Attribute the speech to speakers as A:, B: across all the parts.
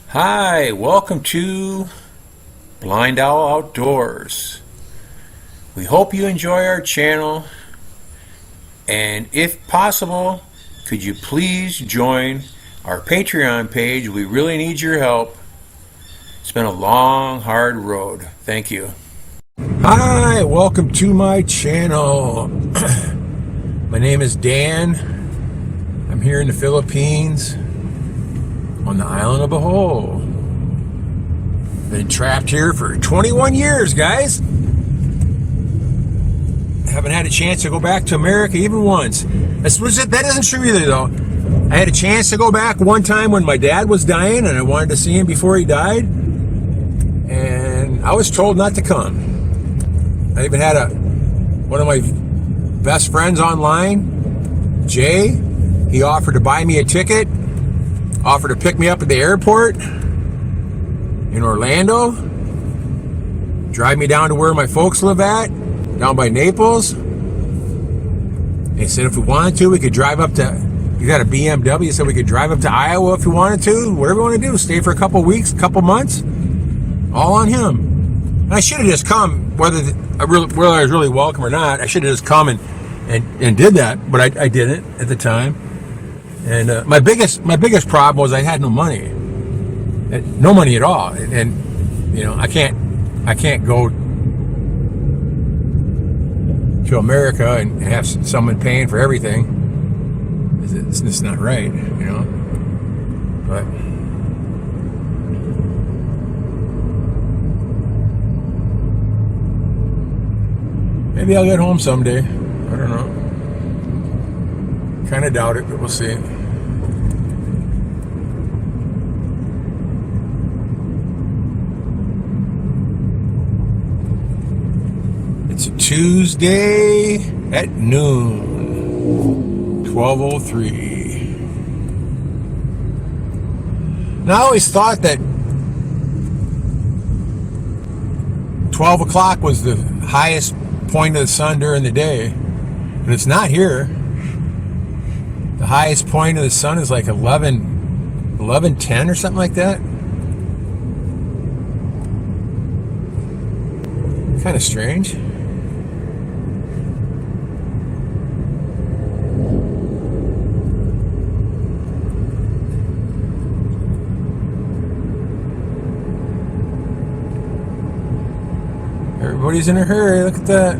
A: Hi, welcome to Blindowl Outdoors. We hope you enjoy our channel, and if possible, could you please join our Patreon page? We really need your help. It's been a long, hard road. Thank you. Hi, welcome to my channel. My name is Dan. I'm here in the Philippines on the Island of Bohol. Been trapped here for 21 years, guys. Haven't had a chance to go back to America even once. That isn't true either, though. I had a chance to go back one time when my dad was dying, and I wanted to see him before he died, and I was told not to come. I even had one of my best friends online, Jay. He offered to buy me a ticket, offered to pick me up at the airport in Orlando, drive me down to where my folks live at, down by Naples. He said if we wanted to, we could drive up to, he got a BMW, he said we could drive up to Iowa if we wanted to, whatever we want to do, stay for a couple weeks, couple months, all on him. And I should have just come, whether I was really welcome or not. I should have just come and did that, but I didn't at the time. And my biggest problem was I had no money, no money at all, and you know I can't go to America and have someone paying for everything. It's just not right, you know. But maybe I'll get home someday. I don't know. Kind of doubt it, but we'll see. It's a Tuesday at noon, 12:03. Now, I always thought that 12 o'clock was the highest point of the sun during the day, but it's not here. The highest point of the sun is like 11:10 or something like that. Kind of strange. Everybody's in a hurry. Look at that.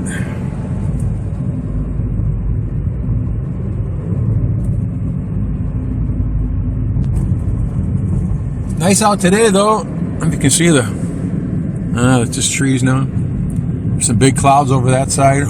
A: Nice out today, though. If you can see it's just trees now. There's some big clouds over that side.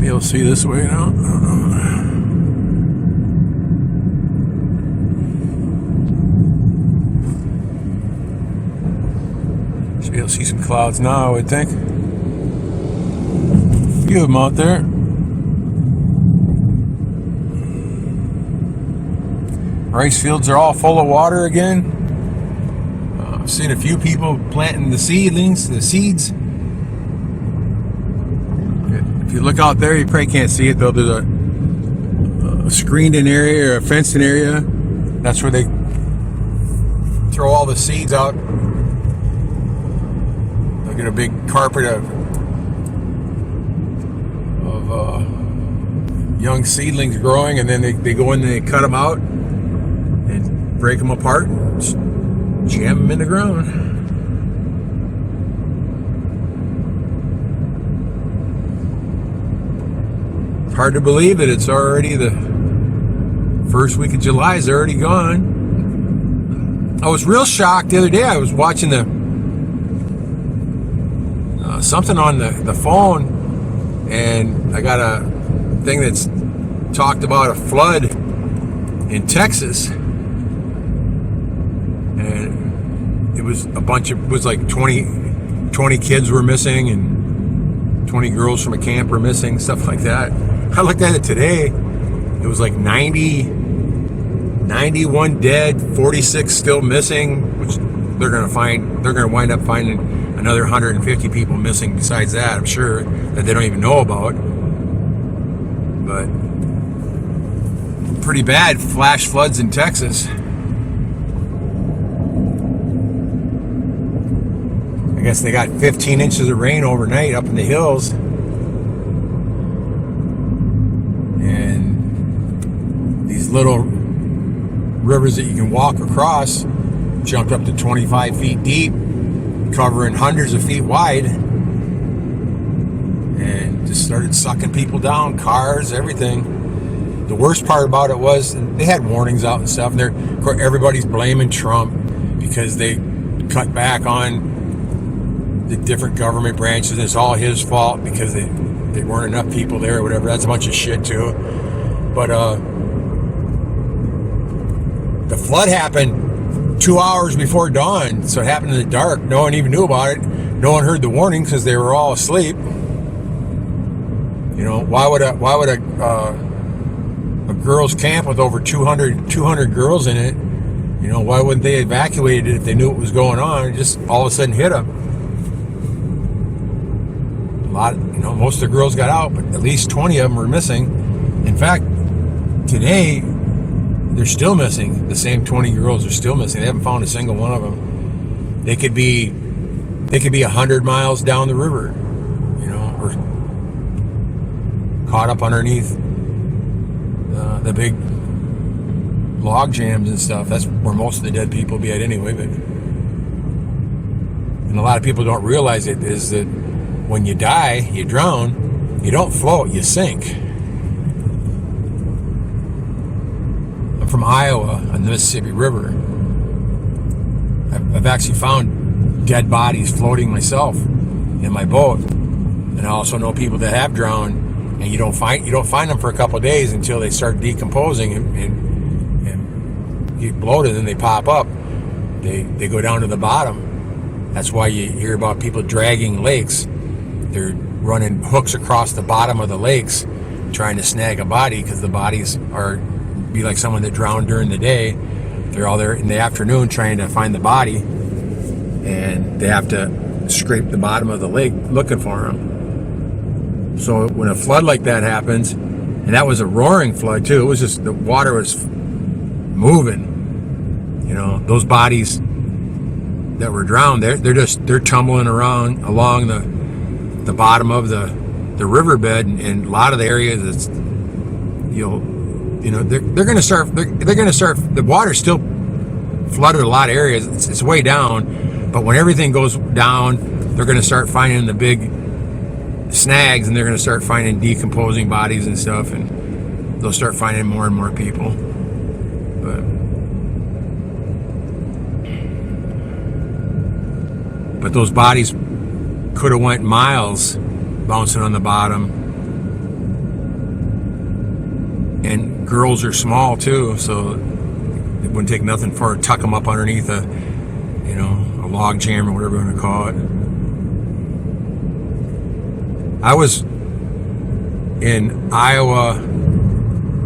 A: You'll see this way now. Should be able to see some clouds now, I would think. A few of them out there. Rice fields are all full of water again. I've seen a few people planting the seedlings, the seeds. If you look out there, you probably can't see it though. There's a screened-in area or a fenced-in area. That's where they throw all the seeds out. They'll get a big carpet of young seedlings growing, and then they go in and they cut them out and break them apart and jam them in the ground. Hard to believe that it's already the first week of July is already gone. I was real shocked the other day. I was watching the something on the phone, and I got a thing that's talked about a flood in Texas, and it was like 20 kids were missing, and 20 girls from a camp were missing, stuff like that. I looked at it today. It was like 91 dead, 46 still missing, which they're going to wind up finding another 150 people missing besides that, I'm sure, that they don't even know about. But pretty bad flash floods in Texas. I guess they got 15 inches of rain overnight up in the hills. And these little rivers that you can walk across jumped up to 25 feet deep, covering hundreds of feet wide, and just started sucking people down, cars, everything. The worst part about it was they had warnings out and stuff, and everybody's blaming Trump because they cut back on the different government branches, and it's all his fault because they weren't enough people there or whatever. That's a bunch of shit too. But the flood happened 2 hours before dawn, so it happened in the dark. No one even knew about it. No one heard the warning because they were all asleep. You know, why would a girls' camp with over 200 girls in it, you know, why wouldn't they evacuate it if they knew what was going on? It just all of a sudden hit them. Most of the girls got out, but at least 20 of them were missing. In fact, today they're still missing. The same 20 girls are still missing. They haven't found a single one of them. They could be 100 miles down the river, you know, or caught up underneath the big log jams and stuff. That's where most of the dead people be at anyway. But and a lot of people don't realize it is that when you die, you drown, you don't float, you sink. I'm from Iowa on the Mississippi River. I've actually found dead bodies floating myself in my boat, and I also know people that have drowned, and you don't find them for a couple of days until they start decomposing and get bloated, and they pop up. They go down to the bottom. That's why you hear about people dragging lakes. They're running hooks across the bottom of the lakes trying to snag a body, because the bodies be like someone that drowned during the day. They're all there in the afternoon trying to find the body, and they have to scrape the bottom of the lake looking for them. So when a flood like that happens, and that was a roaring flood too, it was just the water was moving. You know, those bodies that were drowned, they're tumbling around along the bottom of the riverbed, and a lot of the areas that's they're going to start the water's still flooded a lot of areas. It's way down, but when everything goes down, they're going to start finding the big snags, and they're going to start finding decomposing bodies and stuff, and they'll start finding more and more people. But those bodies could have went miles bouncing on the bottom, and girls are small too, so it wouldn't take nothing for tuck them up underneath a log jam or whatever you want to call it. I was in Iowa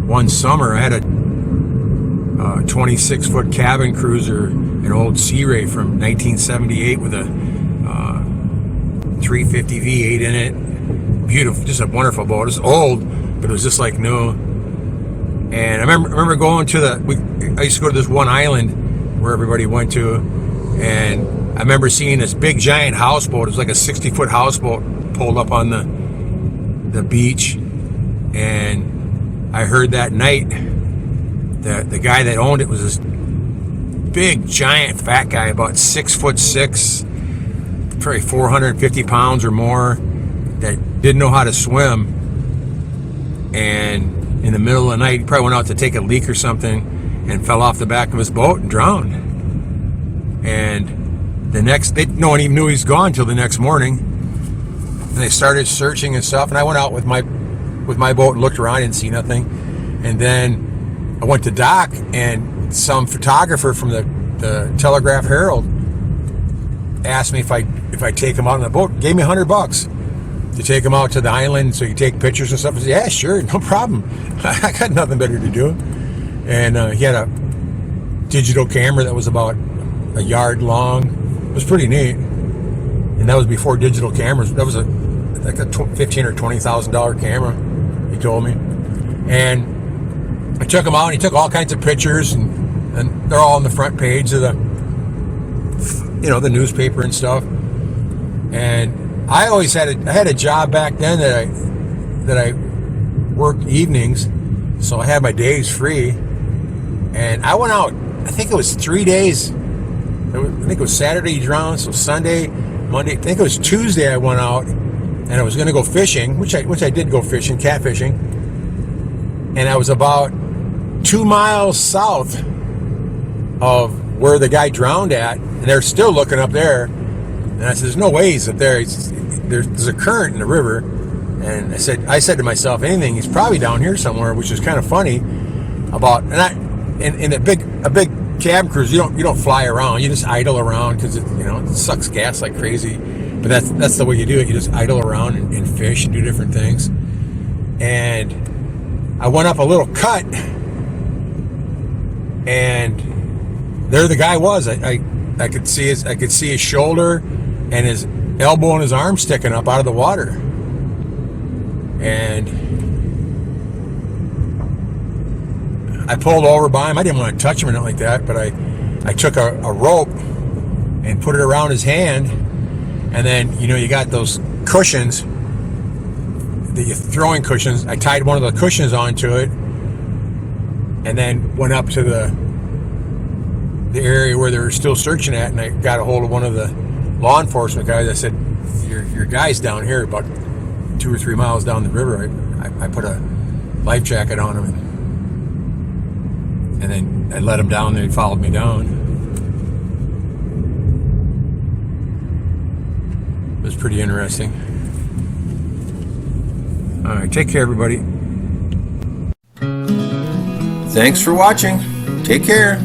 A: one summer. I had a 26-foot cabin cruiser, an old Sea Ray from 1978 with a 350 V8 in it. Beautiful, just a wonderful boat. It's old, but it was just like new. And I remember going to I used to go to this one island where everybody went to, and I remember seeing this big giant houseboat. It was like a 60-foot houseboat pulled up on the beach, and I heard that night that the guy that owned it was this big giant fat guy, about 6'6", probably 450 pounds or more, that didn't know how to swim, and in the middle of the night he probably went out to take a leak or something and fell off the back of his boat and drowned. And no one even knew he was gone till the next morning. And they started searching and stuff. And I went out with my boat and looked around, didn't see nothing. And then I went to dock, and some photographer from the Telegraph Herald asked me if I'd take him out on the boat. Gave me $100 to take him out to the island so you take pictures and stuff. I said, yeah, sure, no problem. I got nothing better to do. And he had a digital camera that was about a yard long. It was pretty neat. And that was before digital cameras. That was like a $15,000 or $20,000 camera, he told me. And I took him out, and he took all kinds of pictures, and they're all on the front page of the newspaper and stuff. And I always had a job back then that I worked evenings, so I had my days free. And I went out, I think it was 3 days. I think it was Saturday he drowned, so Sunday, Monday, I think it was Tuesday I went out, and I was going to go fishing, which I did go fishing, catfishing. And I was about 2 miles south of where the guy drowned at, and they're still looking up there. And I said, there's no way he's up there. There's a current in the river. And I said to myself, anything, he's probably down here somewhere, which is kind of funny. In a big cabin cruise, you don't fly around. You just idle around because it sucks gas like crazy. But that's the way you do it. You just idle around and fish and do different things. And I went up a little cut, and there the guy was. I could see his shoulder and his elbow and his arm sticking up out of the water. And I pulled over by him. I didn't want to touch him or nothing like that, but I took a rope and put it around his hand, and then you got those cushions, the throwing cushions. I tied one of the cushions onto it, and then went up to the area where they were still searching at, and I got a hold of one of the law enforcement guys. I said, your guy's down here about 2 or 3 miles down the river. I put a life jacket on him, and then I let him down, and he followed me down. It was pretty interesting. All right, take care, everybody. Thanks for watching. Take care.